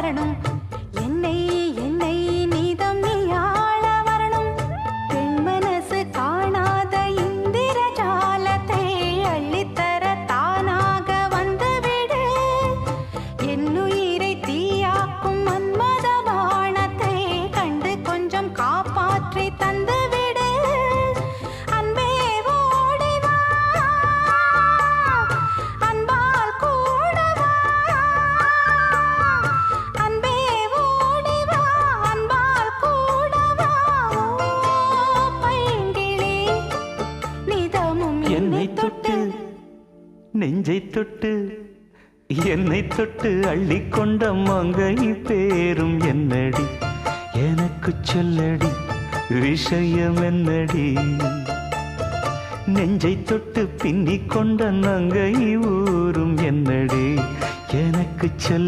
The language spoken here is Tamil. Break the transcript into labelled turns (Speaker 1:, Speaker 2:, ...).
Speaker 1: வரணும் என்னை என்னை நீதம் நீயாள வரணும் பெண் மனசு காணாத இந்திர ஜாலத்தை அள்ளித்தர தானாக வந்துவிடு என்னுயிரை தீயாக்கும் மன்மத பாணத்தை கண்டு கொஞ்சம் காப்பாற்றி தந்துவிடு அன்பே ஓடி வா அன்பால் கூட வா அன்பே ஓடி வா அன்பால் கூட வா ஓ பைங்கிளி நிதமும்
Speaker 2: என்னை தொட்டு நெஞ்சை தொட்டு என்னை தொட்டு அள்ளிக்கொண்ட மங்கை பேரும் என்னடி எனக்கு சொல்லடி விஷயம் என்னடி நெஞ்சை தொட்டு பின்னிக் கொண்ட நங்கை ஊரும் என்னடி எனக்கு சொல்ல